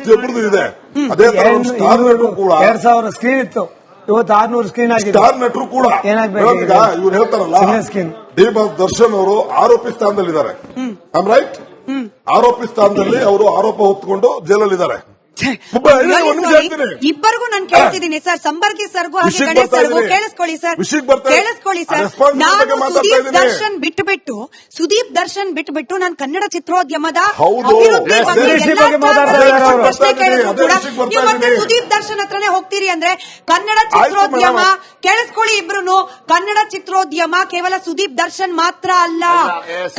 ಪ್ರತಿಯೊಬ್ಬರದು ಇದೆ. ಅದೇ ತರ ಸ್ಟಾರ್ ನಟರು ಕೂಡ 2000 ಸ್ಕ್ರೀನ್ ಇತ್ತು, ಇವತ್ತು 600 ಸ್ಕ್ರೀನ್ ಆಗಿದೆ. ಸ್ಟಾರ್ ನಟರು ಕೂಡ ಇವ್ರು ಹೇಳ್ತಾರಲ್ಲ, ಡಿ ಬಾಸ್ ದರ್ಶನ್ ಅವರು ಆರೋಪಿ ಸ್ಥಾನದಲ್ಲಿದ್ದಾರೆ. ರೈಟ್, ಆರೋಪಿ ಸ್ಥಾನದಲ್ಲಿ ಅವರು ಆರೋಪ ಹೊತ್ಕೊಂಡು ಜೈಲಲ್ಲಿದ್ದಾರೆ. ಇಬ್ಬರಿಗೂ ನಾನು ಕೇಳ್ತಿದ್ದೀನಿ ಸರ್, ಸಂಬರ್ಗಿ ಸರ್ಗೂ ಹಾಗೆ ಗಣೇಶ್ ಸರ್ಗೂ ಕೇಳಿಸ್ಕೊಳ್ಳಿ ಸರ್. ನಾನು ಸುದೀಪ್ ದರ್ಶನ್ ಬಿಟ್ಟು ನಾನು ಕನ್ನಡ ಚಿತ್ರೋದ್ಯಮದ ಅಭಿವೃದ್ಧಿ ಪ್ರಶ್ನೆ ಕೇಳಿದ್ರು ಕೂಡ ನೀವು ಮತ್ತೆ ಸುದೀಪ್ ದರ್ಶನ್ ಹತ್ರನೇ ಹೋಗ್ತೀರಿ ಅಂದ್ರೆ ಕನ್ನಡ ಚಿತ್ರೋದ್ಯಮ, ಕೇಳಿಸ್ಕೊಳ್ಳಿ ಇಬ್ರು, ಕನ್ನಡ ಚಿತ್ರೋದ್ಯಮ ಕೇವಲ ಸುದೀಪ್ ದರ್ಶನ್ ಮಾತ್ರ ಅಲ್ಲ.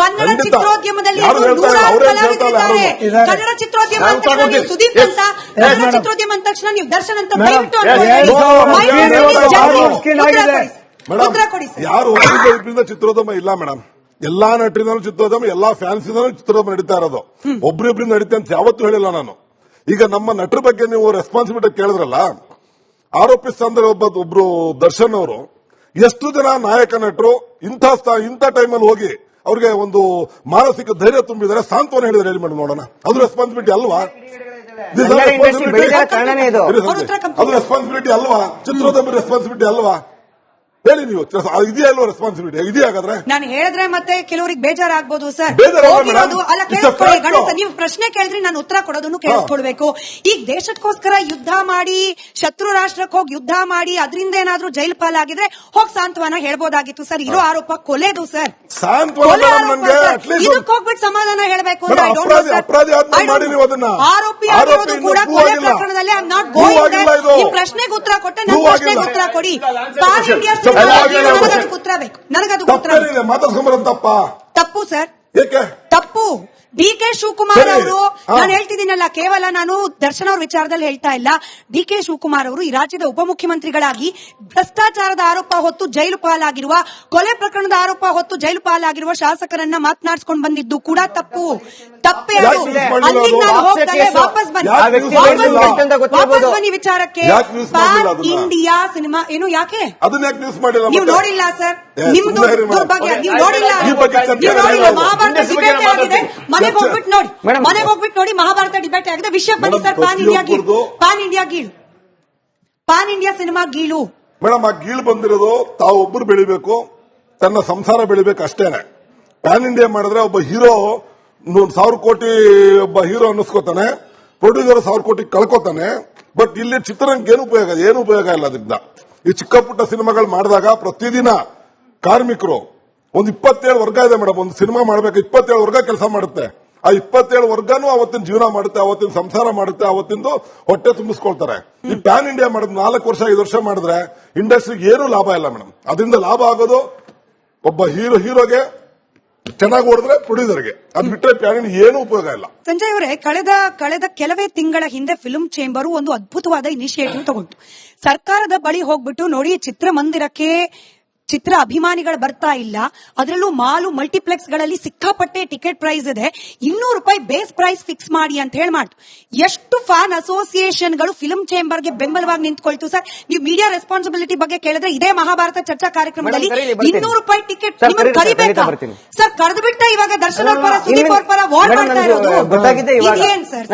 ಕನ್ನಡ ಚಿತ್ರೋದ್ಯಮದಲ್ಲಿ ನೂರಾರು ಕಲಾವಿದರಿದ್ದಾರೆ. ಕನ್ನಡ ಚಿತ್ರೋದ್ಯಮ ಅಂತ ಸುದೀಪ್ ಅಂತ, ಕನ್ನಡ ಚಿತ್ರೋದ್ಯಮ ಅಂದ ತಕ್ಷಣ ನೀವು ದರ್ಶನ್ ಅಂತ ದಯವಿಟ್ಟು ಉತ್ತರ ಕೊಡಿ ಸರ್. ಯಾರು ಒಬ್ಬರಿಂದ ಚಿತ್ರೋದ್ಯಮ ಇಲ್ಲ ಮೇಡಮ್, ಎಲ್ಲಾ ನಟರಿಂದಲೂ ಚಿತ್ರೋದ್ಯಮ, ಎಲ್ಲಾ ಫ್ಯಾನ್ಸ್ ಚಿತ್ರೋದ್ಯಮ ನಡೀತಾ ಇರೋದು. ಒಬ್ರಿಬ್ರಿಂದ ನಡೀತೆ ಅಂತ ಯಾವತ್ತೂ ಹೇಳಿಲ್ಲ ನಾನು. ಈಗ ನಮ್ಮ ನಟರ ಬಗ್ಗೆ ನೀವು ರೆಸ್ಪಾನ್ಸಿಬಿಲಿಟಿ ಕೇಳಿದ್ರಲ್ಲ, ಆರೋಪಿ ಸ್ಥಾನದಲ್ಲಿ ಒಬ್ರು ದರ್ಶನ್ ಅವರು ಎಷ್ಟು ಜನ ನಾಯಕ ನಟರು ಇಂಥ ಟೈಮಲ್ಲಿ ಹೋಗಿ ಅವ್ರಿಗೆ ಒಂದು ಮಾನಸಿಕ ಧೈರ್ಯ ತುಂಬಿದ್ದಾರೆ, ಸಾಂತ್ವನ ಹೇಳಿದ್ರೆ ಹೇಳಿ ಮೇಡಮ್ ನೋಡೋಣ. ಅದು ರೆಸ್ಪಾನ್ಸಿಬಿಲಿಟಿ ಅಲ್ವಾ? ಅದು ರೆಸ್ಪಾನ್ಸಿಬಿಲಿಟಿ ಅಲ್ವಾ? ಚಿತ್ರೋದ್ಯಮ ರೆಸ್ಪಾನ್ಸಿಬಿಲಿಟಿ ಅಲ್ವಾ? ಹೇಳಿ ನೀವು, ಇದೆಯಾ ಅಲ್ವಾ ರೆಸ್ಪಾನ್ಸಿಬಿಲಿಟಿ? ಇದೆಯಾ ಹಾಗಾದ್ರೆ? ನಾನು ಹೇಳಿದ್ರೆ ಮತ್ತೆ ಕೆಲವರಿಗೆ ಬೇಜಾರಾಗಬಹುದು ಸರ್. ಅಲ್ಲ ಕೇಳಿಸ್ಕೊಳ್ಳಿ ಗಣೇಶ, ನೀವು ಪ್ರಶ್ನೆ ಕೇಳಿದ್ರಿ, ನಾನು ಉತ್ತರ ಕೊಡೋದನ್ನು ಕೇಳಿಸ್ಕೊಳ್ಬೇಕು. ಈಗ ದೇಶಕ್ಕೋಸ್ಕರ ಯುದ್ಧ ಮಾಡಿ, ಶತ್ರು ರಾಷ್ಟ್ರಕ್ಕೆ ಹೋಗಿ ಯುದ್ಧ ಮಾಡಿ ಅದರಿಂದ ಏನಾದ್ರೂ ಜೈಲು ಪಾಲಾಗಿದ್ರೆ ಹೋಗಿ ಸಾಂತ್ವನ ಹೇಳ್ಬೋದಾಗಿತ್ತು ಸರ್. ಇರೋ ಆರೋಪ ಕೊಲೆದು ಸರ್, ಇದಕ್ಕೆ ಹೋಗ್ಬಿಟ್ಟು ಸಮಾಧಾನ ಹೇಳಬೇಕು. ಆರೋಪಿ ಆಗಿರೋದು ಕೂಡ ಕೊಲೆ ಪ್ರಕರಣದಲ್ಲಿ I am not going there. ಈ ಪ್ರಶ್ನೆಗೆ ಉತ್ತರ ಕೊಟ್ಟೆ, ನನ್ನ ಪ್ರಶ್ನೆಗೆ ಉತ್ತರ ಕೊಡಿ. ಪಾನ್ ಇಂಡಿಯಾ ನನಗದು ಉತ್ತರ ಬೇಕು, ನನಗದು ಉತ್ತರ ತಪ್ಪು ಸರ್, ತಪ್ಪು. ಡಿ ಕೆ ಶಿವಕುಮಾರ್ ಅವರು, ನಾನು ಹೇಳ್ತಿದ್ದೀನಲ್ಲ, ಕೇವಲ ನಾನು ದರ್ಶನ್ ಅವ್ರ ವಿಚಾರದಲ್ಲಿ ಹೇಳ್ತಾ ಇಲ್ಲ. ಡಿ ಕೆ ಶಿವಕುಮಾರ್ ಅವರು ಈ ರಾಜ್ಯದ ಉಪಮುಖ್ಯಮಂತ್ರಿಗಳಾಗಿ ಭ್ರಷ್ಟಾಚಾರದ ಆರೋಪ ಹೊತ್ತು ಜೈಲು ಪಾಲಾಗಿರುವ, ಕೊಲೆ ಪ್ರಕರಣದ ಆರೋಪ ಹೊತ್ತು ಜೈಲು ಪಾಲಾಗಿರುವ ಶಾಸಕರನ್ನ ಮಾತನಾಡಿಸಿಕೊಂಡು ಬಂದಿದ್ದು ಕೂಡ ತಪ್ಪು. ತಪ್ಪೇ ಅದು. ಅಲ್ಲಿಗೆ ನಾನು ಹೋಗ್ತಲೇ ವಾಪಸ್ ಬನ್ನಿ ವಿಚಾರಕ್ಕೆ. ಪಾನ್ ಇಂಡಿಯಾ ಸಿನಿಮಾ ಏನು, ಯಾಕೆ ನೀವು ನೋಡಿಲ್ಲ ಸರ್? ನಿಮ್ದು ದುರ್ಭಾಗ್ಯ, ನೀವು ನೋಡಿಲ್ಲ. ಮಹಾಭಾರತ ಡಿಬೇಟ್ ಆಗಿದೆ, ಮನೆಗೆ ಹೋಗ್ಬಿಟ್ಟು ನೋಡಿ. ಮಹಾಭಾರತ ಡಿಬೇಟ್ ಆಗಿದೆ, ವಿಷಯಕ್ಕೆ ಬನ್ನಿ ಸರ್. ಪಾನ್ ಇಂಡಿಯಾ ಗೀಳು, ಪಾನ್ ಇಂಡಿಯಾ ಸಿನಿಮಾ ಗೀಳು ಮೇಡಮ್. ಆ ಗೀಳು ಬಂದಿರೋದು ತಾವು ಒಬ್ಬರು ಬೆಳಿಬೇಕು, ತನ್ನ ಸಂಸಾರ ಬೆಳಿಬೇಕು ಅಷ್ಟೇನೆ. ಪ್ಯಾನ್ ಇಂಡಿಯಾ ಮಾಡಿದ್ರೆ ಒಬ್ಬ ಹೀರೋ 1,000 ಕೋಟಿ ಒಬ್ಬ ಹೀರೋ ಅನ್ನಿಸ್ಕೋತಾನೆ, ಪ್ರೊಡ್ಯೂಸರ್ 1,000 ಕೋಟಿ ಕಳ್ಕೋತಾನೆ. ಬಟ್ ಇಲ್ಲಿ ಚಿತ್ರರಂಗಕ್ಕೆ ಏನು ಉಪಯೋಗ ಇಲ್ಲ ಅದರಿಂದ. ಈ ಚಿಕ್ಕ ಪುಟ್ಟ ಸಿನಿಮಾಗಳು ಮಾಡಿದಾಗ ಪ್ರತಿದಿನ ಕಾರ್ಮಿಕರು ಒಂದು 27 ವರ್ಗ ಇದೆ ಮೇಡಮ್. ಒಂದು ಸಿನಿಮಾ ಮಾಡಬೇಕು 27 ವರ್ಗ ಕೆಲಸ ಮಾಡುತ್ತೆ. ಆ 27 ವರ್ಗನೂ ಅವತ್ತಿನ ಜೀವನ ಮಾಡುತ್ತೆ, ಅವತ್ತಿನ ಸಂಸಾರ ಮಾಡುತ್ತೆ, ಅವತ್ತಿಂದು ಹೊಟ್ಟೆ ತುಂಬಿಸ್ಕೊಳ್ತಾರೆ. ಈ ಪ್ಯಾನ್ ಇಂಡಿಯಾ ಮಾಡಿದ್ 4 ವರ್ಷ 5 ವರ್ಷ ಮಾಡಿದ್ರೆ ಇಂಡಸ್ಟ್ರಿಗೆ ಏನು ಲಾಭ ಇಲ್ಲ ಮೇಡಮ್. ಅದರಿಂದ ಲಾಭ ಆಗೋದು ಒಬ್ಬ ಹೀರೋಗೆ ಚೆನ್ನಾಗಿ ಓಡಿದ್ರೆ ಪ್ರೊಡ್ಯೂಸರ್ಗೆ, ಅದು ಬಿಟ್ಟರೆ ಪ್ಯಾನ್ ಇಂಡಿಯಾ ಏನು ಉಪಯೋಗ ಇಲ್ಲ. ಸಂಜಯ್ ಅವರೇ, ಕಳೆದ ಕೆಲವೇ ತಿಂಗಳ ಹಿಂದೆ ಫಿಲ್ಮ್ ಚೇಂಬರ್ ಒಂದು ಅದ್ಭುತವಾದ ಇನಿಷಿಯೇಟಿವ್ ತಗೊಂಡು ಸರ್ಕಾರದ ಬಳಿ ಹೋಗ್ಬಿಟ್ಟು, ನೋಡಿ ಚಿತ್ರಮಂದಿರಕ್ಕೆ ಚಿತ್ರ ಅಭಿಮಾನಿಗಳು ಬರ್ತಾ ಇಲ್ಲ, ಅದರಲ್ಲೂ ಮಾಲು ಮಲ್ಟಿಪ್ಲೆಕ್ಸ್ ಗಳಲ್ಲಿ ಸಿಕ್ಕಾಪಟ್ಟೆ ಟಿಕೆಟ್ ಪ್ರೈಸ್ ಇದೆ, 200 ರೂಪಾಯಿ ಬೇಸ್ ಪ್ರೈಸ್ ಫಿಕ್ಸ್ ಮಾಡಿ ಅಂತ ಹೇಳಿ ಮಾಡ್ತು. ಎಷ್ಟು ಫ್ಯಾನ್ ಅಸೋಸಿಯೇಷನ್ಗಳು ಫಿಲ್ಮ್ ಚೇಂಬರ್ಗೆ ಬೆಂಬಲವಾಗಿ ನಿಂತ್ಕೊಳ್ತು ಸರ್. ನೀವು ಮೀಡಿಯಾ ರೆಸ್ಪಾನ್ಸಿಬಿಲಿಟಿ ಬಗ್ಗೆ ಕೇಳಿದ್ರೆ ಇದೇ ಮಹಾಭಾರತ ಚರ್ಚಾ ಕಾರ್ಯಕ್ರಮದಲ್ಲಿ 200 ರೂಪಾಯಿ ಟಿಕೆಟ್ ನಿಮಗೆ ಕರಿಬೇಕಾ ಸರ್? ಕರೆದು ಬಿಟ್ಟ ಇವಾಗ ದರ್ಶನ್ ಅವ್ರ ಪರ, ಸುದೀಪ್ ಅವ್ರ ಪರ ವಾರ್ಡ್ ಮಾಡ್ತಾ ಇರೋದು ಇದೇನ್ ಸರ್?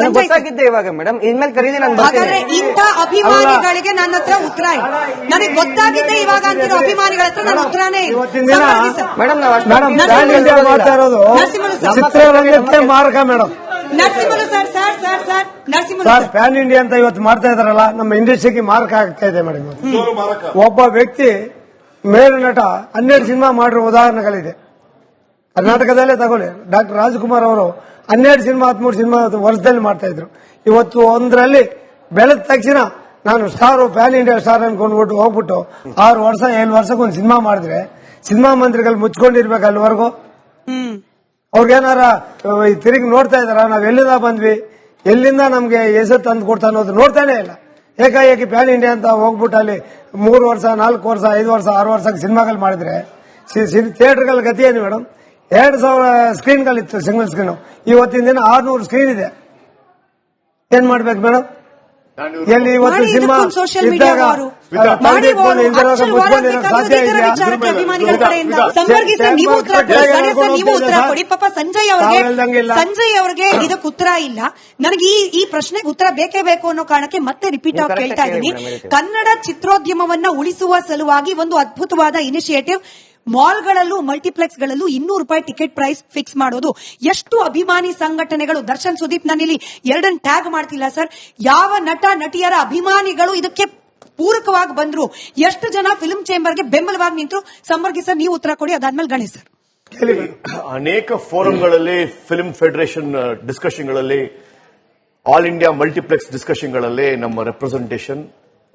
ಹಾಗಾದ್ರೆ ಇಂಥ ಅಭಿಮಾನಿಗಳಿಗೆ ನನ್ನ ಹತ್ರ ಉತ್ತರ ಇಲ್ಲ. ನನಗೆ ಗೊತ್ತಾಗಿದ್ದೆ ಇವಾಗ ಅಂತಿರೋ ಅಭಿಮಾನಿಗಳ ಹತ್ರ ನನ್ನ ಉತ್ತರನೇ ಇಲ್ಲ. ಚಿತ್ರರಂಗಕ್ಕೆ ಮಾರಕ madam. Narasimhalu sir PAN India ಅಂತ ಇವತ್ತು ಮಾಡ್ತಾ ಇದಾರಲ್ಲ, ನಮ್ಮ ಇಂಡಸ್ಟ್ರಿಗೆ ಮಾರಕ ಆಗ್ತಾ ಇದೆ ಮೇಡಮ್. ಒಬ್ಬ ವ್ಯಕ್ತಿ ಮೇರು ನಟ 12 ಸಿನಿಮಾ ಮಾಡಿರೋ ಉದಾಹರಣೆಗಳಿದೆ ಕರ್ನಾಟಕದಲ್ಲೇ. ತಗೊಳ್ಳಿ, ಡಾಕ್ಟರ್ ರಾಜ್ಕುಮಾರ್ ಅವರು 12 ಸಿನಿಮಾ 13 ಸಿನಿಮಾ ವರ್ಷದಲ್ಲಿ ಮಾಡ್ತಾ ಇದ್ರು. ಇವತ್ತು ಒಂದರಲ್ಲಿ ಬೆಳೆದ ತಕ್ಷಣ ನಾನು ಸ್ಟಾರ್, ಪ್ಯಾನ್ ಇಂಡಿಯಾ ಸ್ಟಾರ್ ಅನ್ಕೊಂಡ್ಬಿಟ್ಟು ಹೋಗ್ಬಿಟ್ಟು 6 ವರ್ಷ 7 ವರ್ಷಕ್ಕೊಂದು ಸಿನಿಮಾ ಮಾಡಿದ್ರೆ ಸಿನಿಮಾ ಮಂತ್ರಿಗಳು ಮುಚ್ಕೊಂಡಿರ್ಬೇಕು ಅಲ್ಲಿವರೆಗೂ. ಅವ್ರಿಗೇನಾರ ತಿರುಗಿ ನೋಡ್ತಾ ಇದಾರ, ನಾವ್ ಎಲ್ಲಿಂದ ಬಂದ್ವಿ, ಎಲ್ಲಿಂದ ನಮ್ಗೆ ಹೆಸರು ತಂದು ಕೊಡ್ತಾ ಅನ್ನೋದು ನೋಡ್ತಾನೆ ಇಲ್ಲ. ಏಕಾಏಕಿ ಪ್ಯಾನ್ ಇಂಡಿಯಾ ಅಂತ ಹೋಗ್ಬಿಟ್ಟು ಅಲ್ಲಿ 3 ವರ್ಷ 4 ವರ್ಷ 5 ವರ್ಷ 6 ವರ್ಷಕ್ಕೆ ಸಿನಿಮಾಗಳು ಮಾಡಿದ್ರೆ ಥಿಯೇಟರ್ಗಳ ಗತಿ ಏನು ಮೇಡಮ್? 2,000 ಸ್ಕ್ರೀನ್ಗಳಿತ್ತು ಸಿಂಗಲ್ ಸ್ಕ್ರೀನ್, ಇವತ್ತಿನ ದಿನ 600 ಸ್ಕ್ರೀನ್ ಇದೆ. ಏನ್ ಮಾಡ್ಬೇಕು ಮೇಡಮ್? ಎಲ್ಲಿ ಇವತ್ತು ಮಾಡಿ ಸಿನಿಮಾ ಇದಕ್ಕೊಂದು social media ಇದ್ದಾಗ ವಾರು. ಮಾಡಿ ವಾರು. ಇಂದಿರಾಗ ಮುಚ್ಕೊಂಡಿರೋಕೆ ಸಾಧ್ಯ ಇತರ ಇದೆಯಾ? ವಿಚಾರಕ್ಕೆ ಅಭಿಮಾನಿಗಳ ಕಡೆಯಿಂದ ಸಂಪರ್ಕಿಸಿ ನೀವು ಉತ್ತರ ಕೊಡಿ. ಗಣೇಶ್ ಸರ್, ನೀವು ಉತ್ತರ ಕೊಡಿ. ಪಾಪ ಸಂಜಯ್ ಅವರಿಗೆ ಇದಕ್ಕೆ ಉತ್ತರ ಇಲ್ಲ. ನನಗೆ ಈ ಪ್ರಶ್ನೆಗೆ ಉತ್ತರ ಬೇಕೇ ಬೇಕು ಅನ್ನೋ ಕಾರಣಕ್ಕೆ ಮತ್ತೆ ರಿಪೀಟ್ ಆಗಿ ಕೇಳ್ತಾ ಇದ್ದೀನಿ. ಕನ್ನಡ ಚಿತ್ರೋದ್ಯಮವನ್ನ ಉಳಿಸುವ ಸಲುವಾಗಿ ಒಂದು ಅದ್ಭುತವಾದ ಇನಿಷಿಯೇಟಿವ್. ಮಾಲ್ಗಳಲ್ಲೂ ಮಲ್ಟಿಪ್ಲೆಕ್ಸ್ಗಳಲ್ಲೂ ₹200 ಟಿಕೆಟ್ ಪ್ರೈಸ್ ಫಿಕ್ಸ್ ಮಾಡೋದು. ಎಷ್ಟು ಅಭಿಮಾನಿ ಸಂಘಟನೆಗಳು, ದರ್ಶನ್ ಸುದೀಪ್ ನಾನಿಲ್ಲಿ ಎರಡನ್ನು ಟ್ಯಾಗ್ ಮಾಡ್ತಿಲ್ಲ ಸರ್, ಯಾವ ನಟ ನಟಿಯರ ಅಭಿಮಾನಿಗಳು ಇದಕ್ಕೆ ಪೂರಕವಾಗಿ ಬಂದ್ರು, ಎಷ್ಟು ಜನ ಫಿಲ್ಮ್ ಚೇಂಬರ್ಗೆ ಬೆಂಬಲವಾಗಿ ನಿಂತರು? ಸಂಪರ್ಕಿ ಸರ್, ನೀವು ಉತ್ತರ ಕೊಡಿ, ಅದಾದ್ಮೇಲೆ ಗಣೇಶ್ ಸರ್. ಅನೇಕ ಫೋರಂಗಳಲ್ಲಿ, ಫಿಲ್ಮ್ ಫೆಡರೇಷನ್ ಡಿಸ್ಕಷನ್ಗಳಲ್ಲಿ, ಆಲ್ ಇಂಡಿಯಾ ಮಲ್ಟಿಪ್ಲೆಕ್ಸ್ ಡಿಸ್ಕಷನ್ಗಳಲ್ಲಿ ನಮ್ಮ ರೆಪ್ರೆಸೆಂಟೇಷನ್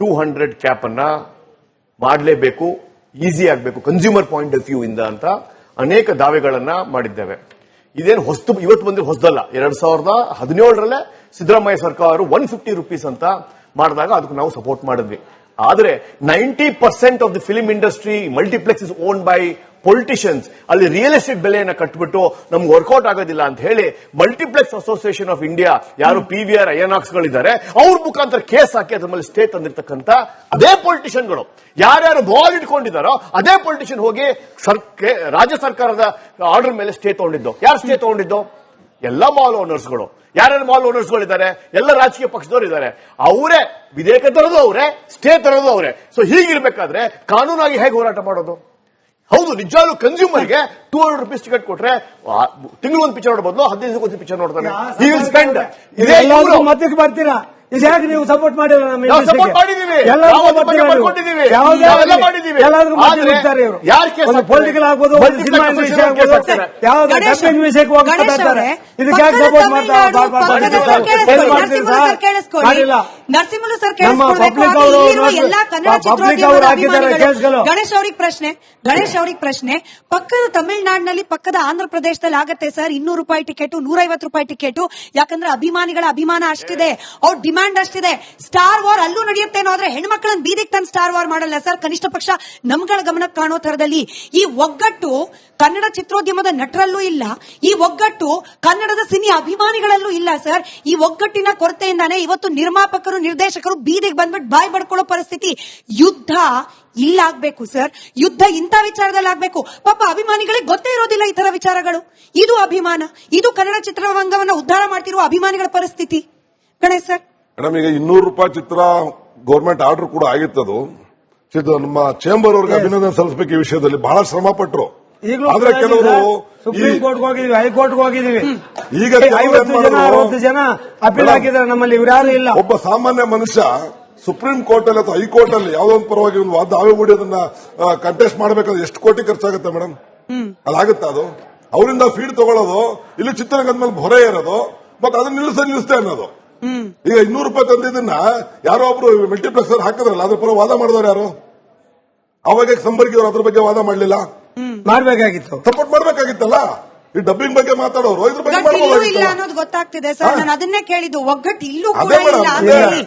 200 ಕ್ಯಾಪ್ ಅನ್ನ ಮಾಡಲೇಬೇಕು, ಈಸಿ ಆಗಬೇಕು ಕನ್ಸ್ಯೂಮರ್ ಪಾಯಿಂಟ್ ಆಫ್ ವ್ಯೂ ಇಂದ ಅಂತ ಅನೇಕ ದಾವೆಗಳನ್ನ ಮಾಡಿದ್ದೇವೆ. ಇದೇನು ಇವತ್ತು ಬಂದ್ರೆ ಹೊಸದಲ್ಲ. 2017ರಲ್ಲೇ ಸಿದ್ದರಾಮಯ್ಯ ಸರ್ಕಾರ ₹150 ಅಂತ ಮಾಡಿದಾಗ ಅದಕ್ಕೆ ನಾವು ಸಪೋರ್ಟ್ ಮಾಡಿದ್ವಿ. ಆದರೆ 90% of the film industry multiplex is own by politicians. ಅಲ್ಲಿ ರಿಯಲ್ ಎಸ್ಟೇಟ್ ಬೆಲೆಯನ್ನು ಕಟ್ಬಿಟ್ಟು ನಮ್ಗೆ ವರ್ಕೌಟ್ ಆಗೋದಿಲ್ಲ ಅಂತ ಹೇಳಿ ಮಲ್ಟಿಪ್ಲೆಕ್ಸ್ ಅಸೋಸಿಯೇಷನ್ ಆಫ್ ಇಂಡಿಯಾ, ಯಾರು PVR ಐನಾಕ್ಸ್ ಗಳಿದ್ದಾರೆ, ಅವ್ರ ಮುಖಾಂತರ ಕೇಸ್ ಹಾಕಿ ಅದ್ರ ಮೇಲೆ ಸ್ಟೇ ತಂದಿರ್ತಕ್ಕಂಥ ಅದೇ ಪೊಲಿಟಿಷಿಯನ್ಗಳು, ಯಾರ್ಯಾರು ಬಾಲ್ ಇಟ್ಕೊಂಡಿದ್ದಾರೋ ಅದೇ ಪೊಲಿಟಿಷಿಯನ್ ಹೋಗಿ ರಾಜ್ಯ ಸರ್ಕಾರದ ಆರ್ಡರ್ ಮೇಲೆ ಸ್ಟೇ ತಗೊಂಡಿದ್ದು. ಯಾರು ಸ್ಟೇ ತಗೊಂಡಿದ್ದು? ಎಲ್ಲ ಮಾಲ್ ಓನರ್ಸ್ಗಳು. ಯಾರ್ಯಾರು ಮಾಲ್ ಓನರ್ಸ್ಗಳಿದ್ದಾರೆ? ಎಲ್ಲ ರಾಜಕೀಯ ಪಕ್ಷದವರು ಇದ್ದಾರೆ. ಅವರೇ ವಿಧೇಯಕ ತರೋದು ಅವರೇ, ಸ್ಟೇ ತರೋದು ಅವರೇ. ಸೊ ಹೀಗಿರ್ಬೇಕಾದ್ರೆ ಕಾನೂನಾಗಿ ಹೇಗೆ ಹೋರಾಟ ಮಾಡೋದು? ಹೌದು, ನಿಜವಾಗ್ಲೂ ಕನ್ಸ್ಯೂಮರ್ಗೆ ₹200 ಟಿಕೆಟ್ ಕೊಟ್ರೆ ತಿಂಗಳು ಒಂದು ಪಿಕ್ಚರ್ ನೋಡೋ ಬದಲು 15 ದಿವಸ ಒಂದು ಪಿಕ್ಚರ್ ನೋಡ್ತಾನೆ. ಮಧ್ಯಕ್ಕೆ ಬರ್ತೀರಾ? ಇದ್ಯಾಕೆ ನೀವು ಸಪೋರ್ಟ್ ಮಾಡಿಲ್ಲ? ನಮ್ಮ ಸಪೋರ್ಟ್ ಮಾಡಿದೀವಿ, ಪೊಲಿಟಿಕಲ್ ಆಗ್ಬೋದು, ಸಿನಿಮಾ ಇಂಡಸ್ಟ್ರಿ ಆಗ್ಬೋದು, ಯಾವ್ದು ಡಬ್ಬಿಂಗ್ ವಿಷಯಕ್ಕೆ ಹೋಗ್ತಾರೆ. ಇದಕ್ಕೆ ಯಾಕೆ ಸಪೋರ್ಟ್ ಮಾಡಿಲ್ಲ? ನರಸಿಂಹಲು ಸರ್ ನಮ್ಮ ಪಬ್ಲಿಕ್ ಅವರು ಹಾಕಿದ್ದಾರೆ ಕೇಸ್ಗಳು. ಗಣೇಶ್ ಅವ್ರಿಗೆ ಪ್ರಶ್ನೆ, ಪಕ್ಕದ ತಮಿಳುನಾಡಿನಲ್ಲಿ, ಪಕ್ಕದ ಆಂಧ್ರ ಪ್ರದೇಶದಲ್ಲಿ ಆಗತ್ತೆ ಸರ್ ₹200 ಟಿಕೆಟ್, ₹150 ಟಿಕೆಟ್. ಯಾಕಂದ್ರೆ ಅಭಿಮಾನಿಗಳ ಅಭಿಮಾನ ಅಷ್ಟಿದೆ, ಅವ್ರ ಡಿಮ್ಯಾಂಡ್ ಅಷ್ಟಿದೆ. ಸ್ಟಾರ್ ವಾರ್ ಅಲ್ಲೂ ನಡೆಯುತ್ತೇನೋ, ಆದ್ರೆ ಹೆಣ್ಮಕ್ಳನ್ನ ಬೀದಿಗೆ ತಂದು ಸ್ಟಾರ್ ವಾರ್ ಮಾಡಲ್ಲ ಸರ್. ಕನಿಷ್ಠ ಪಕ್ಷ ನಮ್ಗಳ ಗಮನಕ್ಕೆ ಕಾಣೋ ತರದಲ್ಲಿ ಈ ಒಗ್ಗಟ್ಟು ಕನ್ನಡ ಚಿತ್ರೋದ್ಯಮದ ನಟರಲ್ಲೂ ಇಲ್ಲ, ಈ ಒಗ್ಗಟ್ಟು ಕನ್ನಡದ ಸಿನಿ ಅಭಿಮಾನಿಗಳಲ್ಲೂ ಇಲ್ಲ ಸರ್. ಈ ಒಗ್ಗಟ್ಟಿನ ಕೊರತೆಯಿಂದಾನೇ ಇವತ್ತು ನಿರ್ಮಾಪಕರು, ನಿರ್ದೇಶಕರು ಬೀದಿಗೆ ಬಂದ್ಬಿಟ್ಟು ಬಾಯಿ ಬಡ್ಕೊಳ್ಳೋ ಪರಿಸ್ಥಿತಿ. ಯುದ್ಧ ಇಲ್ಲಾಗಬೇಕು ಸರ್, ಯುದ್ಧ ಇಂಥ ವಿಚಾರದಲ್ಲಿ ಆಗ್ಬೇಕು. ಪಾಪ ಅಭಿಮಾನಿಗಳಿಗೆ ಗೊತ್ತೇ ಇರೋದಿಲ್ಲ ಈ ತರ ವಿಚಾರಗಳು. ಇದು ಅಭಿಮಾನ, ಇದು ಕನ್ನಡ ಚಿತ್ರರಂಗವನ್ನ ಉದ್ಧಾರ ಮಾಡ್ತಿರುವ ಅಭಿಮಾನಿಗಳ ಪರಿಸ್ಥಿತಿ. ಗಣೇಶ್ ಸರ್, ಮೇಡಮ್, ಈಗ ₹200 ಚಿತ್ರ ಗೌರ್ಮೆಂಟ್ ಆರ್ಡರ್ ಕೂಡ ಆಗಿತ್ತದು. ನಮ್ಮ ಚೇಂಬರ್ ಅವ್ರಿಗೆ ಅಭಿನಂದನೆ ಸಲ್ಲಿಸಬೇಕು. ಈ ವಿಷಯದಲ್ಲಿ ಬಹಳ ಶ್ರಮ ಪಟ್ಟರು. ಆದ್ರೆ ಕೆಲವರು ಸುಪ್ರೀಂ ಕೋರ್ಟ್ಗೆ ಹೋಗಿದ್ವಿ, ಹೈಕೋರ್ಟ್ಗೆ ಹೋಗಿದೀವಿ. ಈಗ 50 ಜನ ಅಪೀಲ್ ಹಾಕಿದ್ದಾರೆ. ನಮ್ಮಲ್ಲಿ ಇವ್ಯಾರು ಇಲ್ಲ. ಒಬ್ಬ ಸಾಮಾನ್ಯ ಮನುಷ್ಯ ಸುಪ್ರೀಂ ಕೋರ್ಟ್ ಅಲ್ಲಿ ಅಥವಾ ಹೈಕೋರ್ಟ್ ಅಲ್ಲಿ ಯಾವುದೋ ಒಂದು ಪರವಾಗಿ ಒಂದು ದಾವೆ ಹೂಡಿ ಅದನ್ನ ಕಂಟೆಸ್ಟ್ ಮಾಡಬೇಕಾದ್ರೆ ಎಷ್ಟು ಕೋಟಿ ಖರ್ಚಾಗುತ್ತೆ ಮೇಡಮ್? ಅದಾಗುತ್ತೆ. ಅದು ಅವರಿಂದ ಫೀಡ್ ತಗೊಳ್ಳೋದು, ಇಲ್ಲಿ ಚಿತ್ರರಂಗದ ಮೇಲೆ ಹೊರೆ ಇರೋದು, ಮತ್ತೆ ಅದನ್ನ ನಿಲ್ಲಿಸ್ತೇ ಅನ್ನೋದು. ಈಗ ₹200 ತಂದಿದ್ದನ್ನ ಯಾರೋ ಒಬ್ರು ಮಲ್ಟಿಪ್ಲೆಕ್ಸ್ ಹಾಕಿದ್ರಲ್ಲ, ಅದ್ರ ಪರ ವಾದ ಮಾಡಿದವರು ಯಾರು? ಅವಾಗ ಸಂಪರ್ಕಿದ್ರು, ಅದ್ರ ಬಗ್ಗೆ ವಾದ ಮಾಡಲಿಲ್ಲ. ಮಾಡಬೇಕಾಗಿತ್ತು, ಸಪೋರ್ಟ್ ಮಾಡಬೇಕಾಗಿತ್ತಲ್ಲ. ಈ ಡಬ್ಬಿಂಗ್ ಬಗ್ಗೆ ಮಾತಾಡೋರು ಇದ್ರ ಬಗ್ಗೆ ಇಲ್ಲ ಅನ್ನೋದು ಗೊತ್ತಾಗ್ತಿದೆ ಸರ್. ನಾನು ಅದನ್ನೇ ಕೇಳಿದ್ದು, ಒಗ್ಗಟ್ಟು ಇಲ್ಲೂ ಕೂಡ ಅದೇ ಇಲ್ಲ ಮೇಡಮ್, ಅಂತ ಹೇಳಿ.